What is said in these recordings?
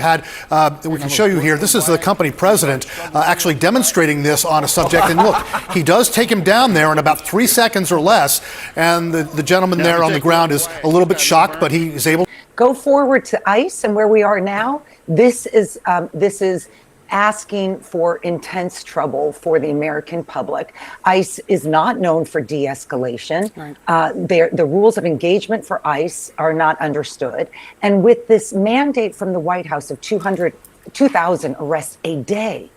We can show you here. This is the company president actually demonstrating this on a subject. And look, he does take him down there in about 3 seconds or less. And the gentleman there on the ground is a little bit shocked, but he is able to go forward to ICE and where we are now. This is asking for intense trouble for the American public. ICE is not known for de-escalation. Right. The rules of engagement for ICE are not understood. And with this mandate from the White House of 2,000 arrests a day,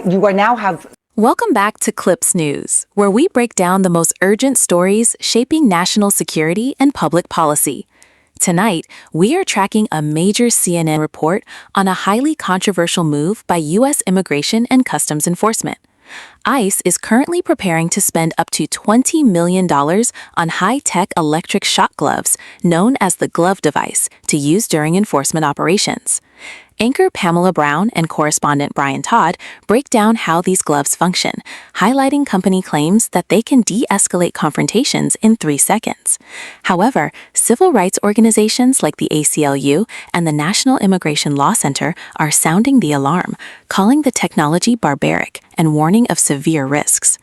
you are now have... Welcome back to Clips News, where we break down the most urgent stories shaping national security and public policy. Tonight, we are tracking a major CNN report on a highly controversial move by U.S. Immigration and Customs Enforcement. ICE is currently preparing to spend up to $20 million on high-tech electric shock gloves, known as the glove device, to use during enforcement operations. Anchor Pamela Brown and correspondent Brian Todd break down how these gloves function, highlighting company claims that they can de-escalate confrontations in 3 seconds. However, civil rights organizations like the ACLU and the National Immigration Law Center are sounding the alarm, calling the technology barbaric and warning of severe risks.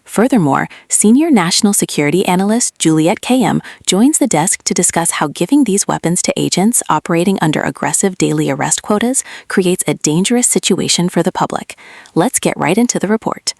Furthermore, senior national security analyst Juliette Kayyem joins the desk to discuss how giving these weapons to agents operating under aggressive daily arrest quotas creates a dangerous situation for the public. Let's get right into the report.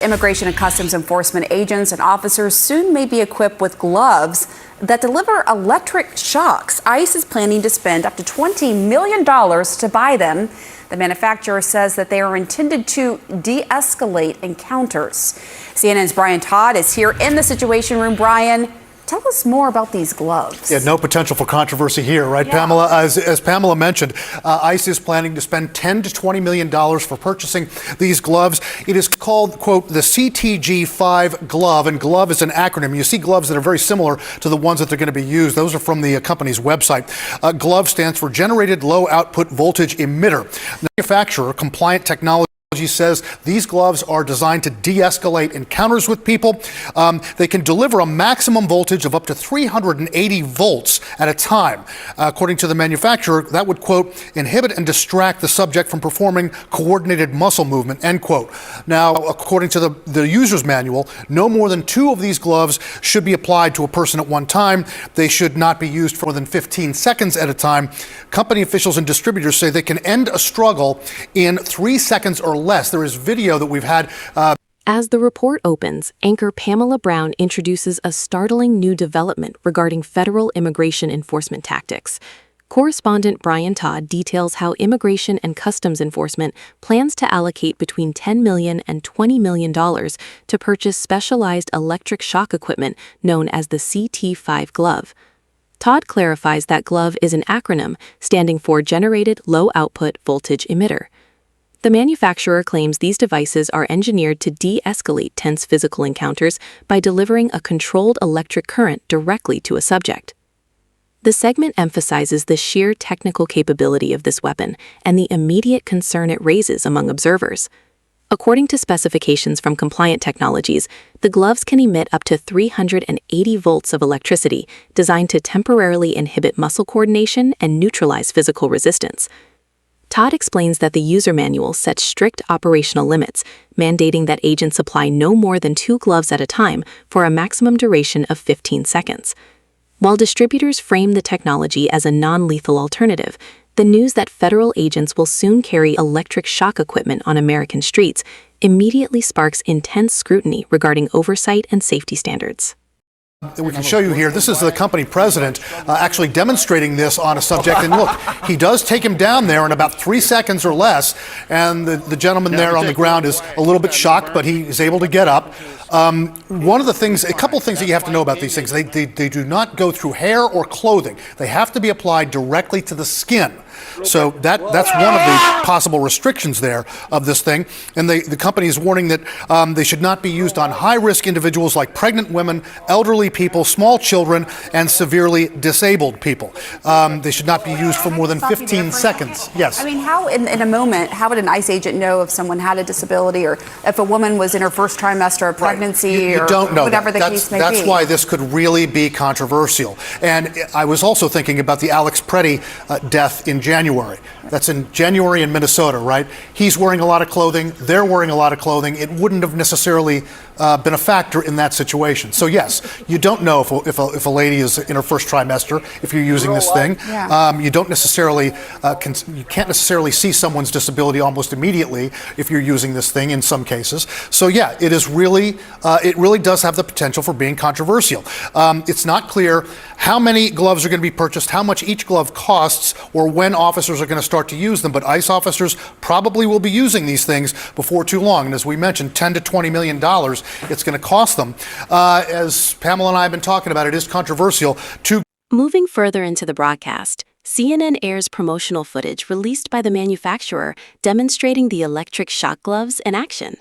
Immigration and Customs Enforcement agents and officers soon may be equipped with gloves that deliver electric shocks. ICE is planning to spend up to $20 million to buy them. The manufacturer says that they are intended to de-escalate encounters. CNN's Brian Todd is here in the Situation Room. Brian, tell us more about these gloves. Yeah, no potential for controversy here, right, Pamela? As Pamela mentioned, ICE is planning to spend $10 to $20 million for purchasing these gloves. It is called, quote, the CTG5 glove, and glove is an acronym. You see gloves that are very similar to the ones that they're going to be used. Those are from the company's website. GLOVE stands for Generated Low Output Voltage Emitter. Manufacturer Compliant Technology says these gloves are designed to de-escalate encounters with people. They can deliver a maximum voltage of up to 380 volts at a time. According to the manufacturer, that would, quote, inhibit and distract the subject from performing coordinated muscle movement, end quote. Now, according to the user's manual, no more than 2 of these gloves should be applied to a person at one time. They should not be used for more than 15 seconds at a time. Company officials and distributors say they can end a struggle in 3 seconds or less. There is video that we've had. As the report opens, anchor Pamela Brown introduces a startling new development regarding federal immigration enforcement tactics. Correspondent Brian Todd details how Immigration and Customs Enforcement plans to allocate between $10 million and $20 million to purchase specialized electric shock equipment known as the CT5 glove. Todd clarifies that GLOVE is an acronym standing for Generated Low Output Voltage Emitter. The manufacturer claims these devices are engineered to de-escalate tense physical encounters by delivering a controlled electric current directly to a subject. The segment emphasizes the sheer technical capability of this weapon and the immediate concern it raises among observers. According to specifications from Compliant Technologies, the gloves can emit up to 380 volts of electricity, designed to temporarily inhibit muscle coordination and neutralize physical resistance. Todd explains that the user manual sets strict operational limits, mandating that agents apply no more than 2 gloves at a time for a maximum duration of 15 seconds. While distributors frame the technology as a non-lethal alternative, the news that federal agents will soon carry electric shock equipment on American streets immediately sparks intense scrutiny regarding oversight and safety standards. We can show you here. This is the company president actually demonstrating this on a subject. And look, he does take him down there in about 3 seconds or less. And the gentleman there on the ground is a little bit shocked, but he is able to get up. One of the things, a couple of things that you have to know about these things, they do not go through hair or clothing. They have to be applied directly to the skin. So that's one of the possible restrictions there of this thing. And the company is warning that they should not be used on high-risk individuals like pregnant women, elderly people, small children, and severely disabled people. They should not be used for more than 15 seconds. Yes. I mean, how in a moment, how would an ICE agent know if someone had a disability or if a woman was in her first trimester of pregnancy you don't know whatever the case may be? That's why this could really be controversial. And I was also thinking about the Alex Preddy death in January. January. That's in January in Minnesota, right? He's wearing a lot of clothing. They're wearing a lot of clothing. It wouldn't have necessarily been a factor in that situation. So yes, you don't know if a lady is in her first trimester if you're using this thing. Yeah. You don't necessarily you can't necessarily see someone's disability almost immediately if you're using this thing in some cases. So yeah, it really does have the potential for being controversial. It's not clear how many gloves are going to be purchased, how much each glove costs, or when officers are going to start to use them. But ICE officers probably will be using these things before too long. And as we mentioned, $10 to $20 million it's going to cost them. As Pamela and I have been talking about, it is controversial. Moving further into the broadcast, CNN airs promotional footage released by the manufacturer demonstrating the electric shock gloves in action.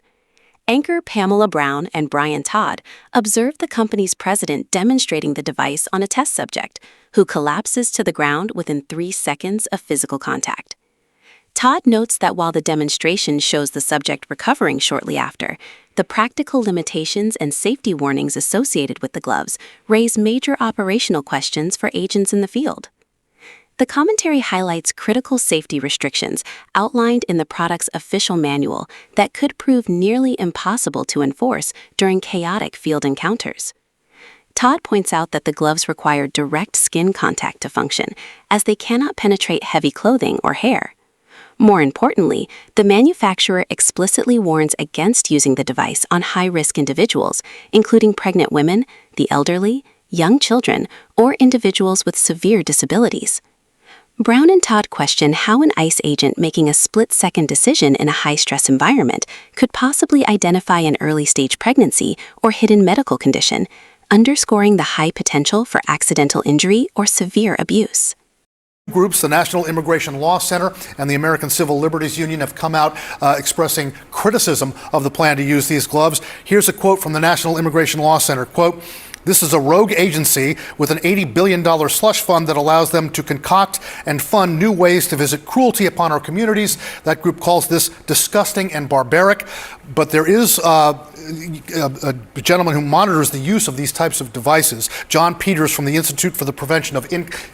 Anchor Pamela Brown and Brian Todd observed the company's president demonstrating the device on a test subject, who collapses to the ground within 3 seconds of physical contact. Todd notes that while the demonstration shows the subject recovering shortly after, the practical limitations and safety warnings associated with the gloves raise major operational questions for agents in the field. The commentary highlights critical safety restrictions outlined in the product's official manual that could prove nearly impossible to enforce during chaotic field encounters. Todd points out that the gloves require direct skin contact to function, as they cannot penetrate heavy clothing or hair. More importantly, the manufacturer explicitly warns against using the device on high-risk individuals, including pregnant women, the elderly, young children, or individuals with severe disabilities. Brown and Todd question how an ICE agent making a split-second decision in a high-stress environment could possibly identify an early-stage pregnancy or hidden medical condition, underscoring the high potential for accidental injury or severe abuse. Groups, the National Immigration Law Center and the American Civil Liberties Union, have come out expressing criticism of the plan to use these gloves. Here's a quote from the National Immigration Law Center, quote, "This is a rogue agency with an $80 billion slush fund that allows them to concoct and fund new ways to visit cruelty upon our communities. That group calls this disgusting and barbaric." But there is a gentleman who monitors the use of these types of devices, John Peters from the Institute for the Prevention of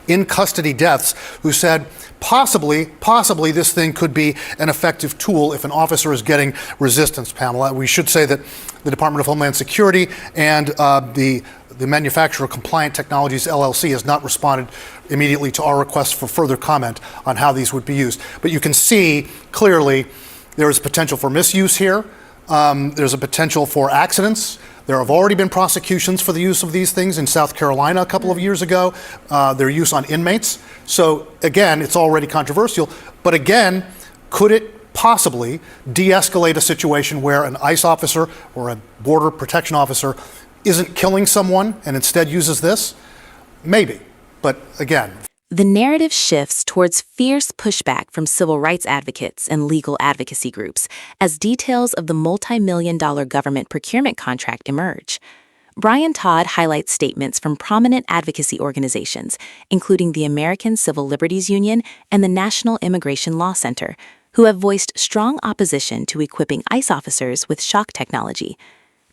In-Custody Deaths, who said possibly this thing could be an effective tool if an officer is getting resistance, Pamela. We should say that the Department of Homeland Security and the manufacturer Compliant Technologies LLC has not responded immediately to our request for further comment on how these would be used. But you can see clearly there is potential for misuse here. There's a potential for accidents. There have already been prosecutions for the use of these things in South Carolina a couple of years ago, their use on inmates. So again, it's already controversial. But again, could it possibly de-escalate a situation where an ICE officer or a border protection officer isn't killing someone and instead uses this? Maybe. But again, The narrative shifts towards fierce pushback from civil rights advocates and legal advocacy groups as details of the multi-million-dollar government procurement contract emerge. Brian Todd highlights statements from prominent advocacy organizations, including the American Civil Liberties Union and the National Immigration Law Center, who have voiced strong opposition to equipping ICE officers with shock technology.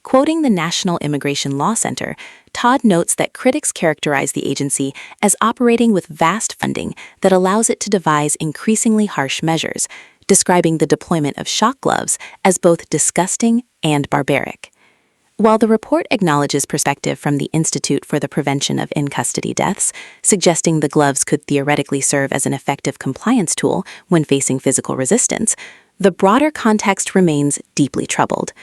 Quoting the National Immigration Law Center, Todd notes that critics characterize the agency as operating with vast funding that allows it to devise increasingly harsh measures, describing the deployment of shock gloves as both disgusting and barbaric. While the report acknowledges perspective from the Institute for the Prevention of In-Custody Deaths, suggesting the gloves could theoretically serve as an effective compliance tool when facing physical resistance, the broader context remains deeply troubled.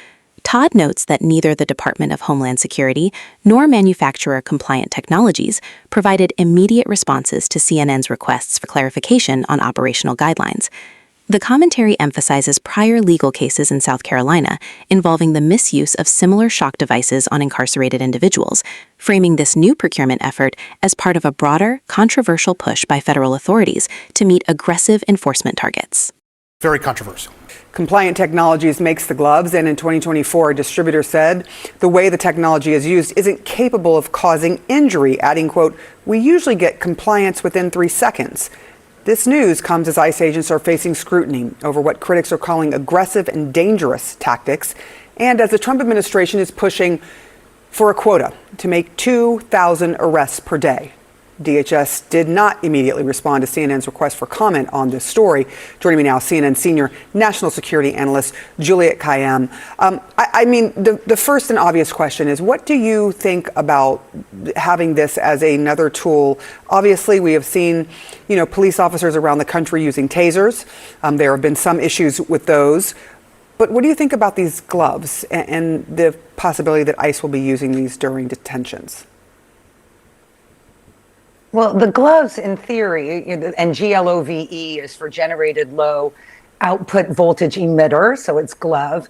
Todd notes that neither the Department of Homeland Security nor manufacturer Compliant Technologies provided immediate responses to CNN's requests for clarification on operational guidelines. The commentary emphasizes prior legal cases in South Carolina involving the misuse of similar shock devices on incarcerated individuals, framing this new procurement effort as part of a broader, controversial push by federal authorities to meet aggressive enforcement targets. Very controversial. Compliant Technologies makes the gloves, and in 2024, a distributor said the way the technology is used isn't capable of causing injury, adding, quote, "We usually get compliance within 3 seconds." This news comes as ICE agents are facing scrutiny over what critics are calling aggressive and dangerous tactics, and as the Trump administration is pushing for a quota to make 2,000 arrests per day. DHS did not immediately respond to CNN's request for comment on this story. Joining me now, CNN senior national security analyst Juliette Kayyem. I mean, the first and obvious question is, what do you think about having this as another tool? Obviously, we have seen, police officers around the country using tasers. There have been some issues with those. But what do you think about these gloves and the possibility that ICE will be using these during detentions? Well, the gloves, in theory, and GLOVE is for generated low output voltage emitter, so it's glove.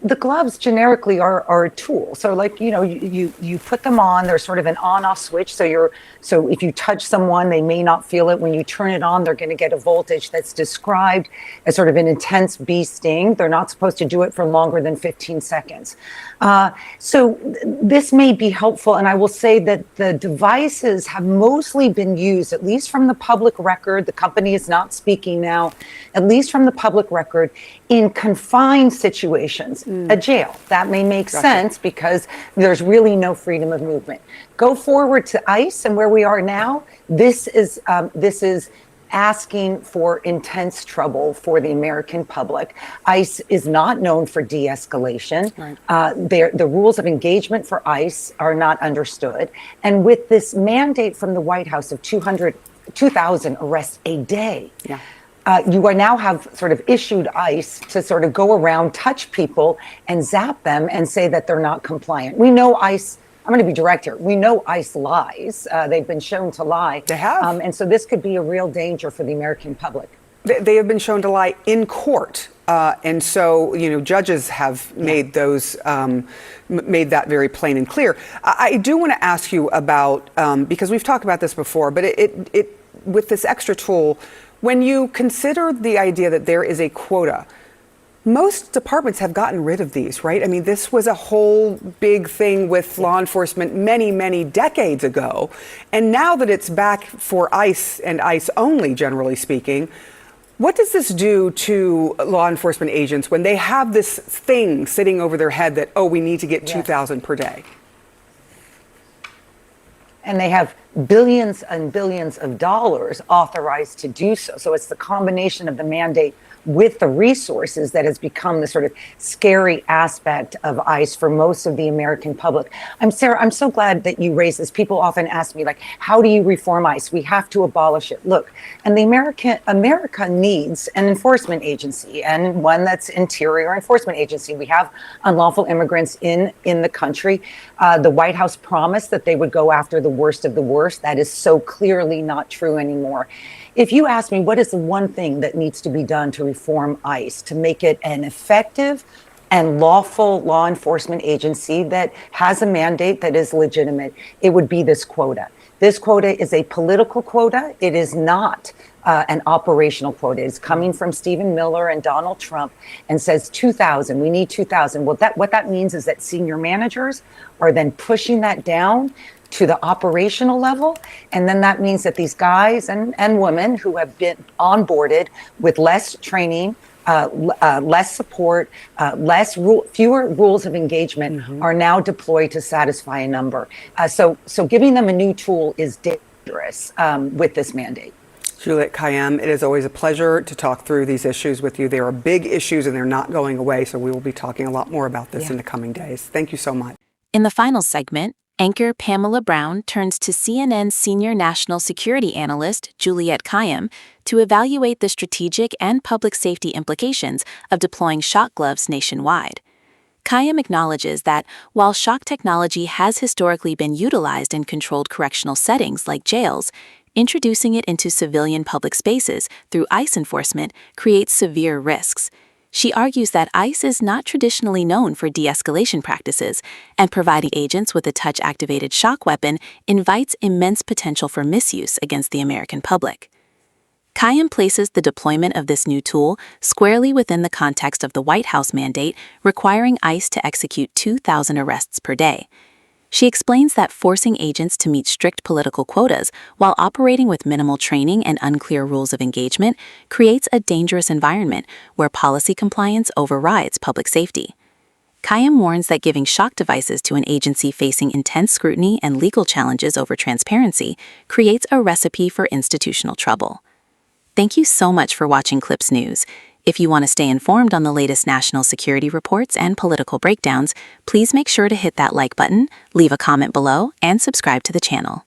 The gloves generically are a tool. So like, you put them on, there's sort of an on-off switch. So if you touch someone, they may not feel it. When you turn it on, they're going to get a voltage that's described as sort of an intense bee sting. They're not supposed to do it for longer than 15 seconds. So this may be helpful. And I will say that the devices have mostly been used, at least from the public record. The company is not speaking now, at least from the public record, in confined situations, a jail. That may make sense because there's really no freedom of movement. Go forward to ICE and where we are now, this is asking for intense trouble for the American public. ICE is not known for de-escalation. Right. The rules of engagement for ICE are not understood. And with this mandate from the White House of 2,000 arrests a day, you are now have sort of issued ICE to sort of go around, touch people and zap them and say that they're not compliant. We know ICE, I'm going to be direct here. We know ICE lies. They've been shown to lie. They have. And so this could be a real danger for the American public. They have been shown to lie in court. And so, judges have made those, made that very plain and clear. I do want to ask you about, because we've talked about this before, but it with this extra tool, when you consider the idea that there is a quota, most departments have gotten rid of these, right? I mean, this was a whole big thing with law enforcement many, many decades ago. And now that it's back for ICE and ICE only, generally speaking, what does this do to law enforcement agents when they have this thing sitting over their head that, we need to get 2,000 per day? And they have billions and billions of dollars authorized to do so. So it's the combination of the mandate with the resources that has become the sort of scary aspect of ICE for most of the American public. Sarah, I'm so glad that you raised this. People often ask me, like, how do you reform ICE? We have to abolish it. Look, and America needs an enforcement agency, and one that's interior enforcement agency. We have unlawful immigrants in the country. The White House promised that they would go after the worst of the worst. That is so clearly not true anymore. If you ask me, what is the one thing that needs to be done to reform ICE, to make it an effective and lawful law enforcement agency that has a mandate that is legitimate, it would be this quota. This quota is a political quota. It is not an operational quota. It's coming from Stephen Miller and Donald Trump and says 2,000. We need 2,000. Well, what that means is that senior managers are then pushing that down to the operational level. And then that means that these guys and women who have been onboarded with less training, less support, fewer rules of engagement are now deployed to satisfy a number. So giving them a new tool is dangerous with this mandate. Juliette Kayyem, it is always a pleasure to talk through these issues with you. They are big issues and they're not going away. So we will be talking a lot more about this in the coming days. Thank you so much. In the final segment, anchor Pamela Brown turns to CNN senior national security analyst Juliette Kayyem to evaluate the strategic and public safety implications of deploying shock gloves nationwide. Kayyem acknowledges that while shock technology has historically been utilized in controlled correctional settings like jails, introducing it into civilian public spaces through ICE enforcement creates severe risks. She argues that ICE is not traditionally known for de-escalation practices, and providing agents with a touch-activated shock weapon invites immense potential for misuse against the American public. Kayyem places the deployment of this new tool squarely within the context of the White House mandate requiring ICE to execute 2,000 arrests per day. She explains that forcing agents to meet strict political quotas while operating with minimal training and unclear rules of engagement creates a dangerous environment where policy compliance overrides public safety. Kayyem warns that giving shock devices to an agency facing intense scrutiny and legal challenges over transparency creates a recipe for institutional trouble. Thank you so much for watching Clips News. If you want to stay informed on the latest national security reports and political breakdowns, please make sure to hit that like button, leave a comment below, and subscribe to the channel.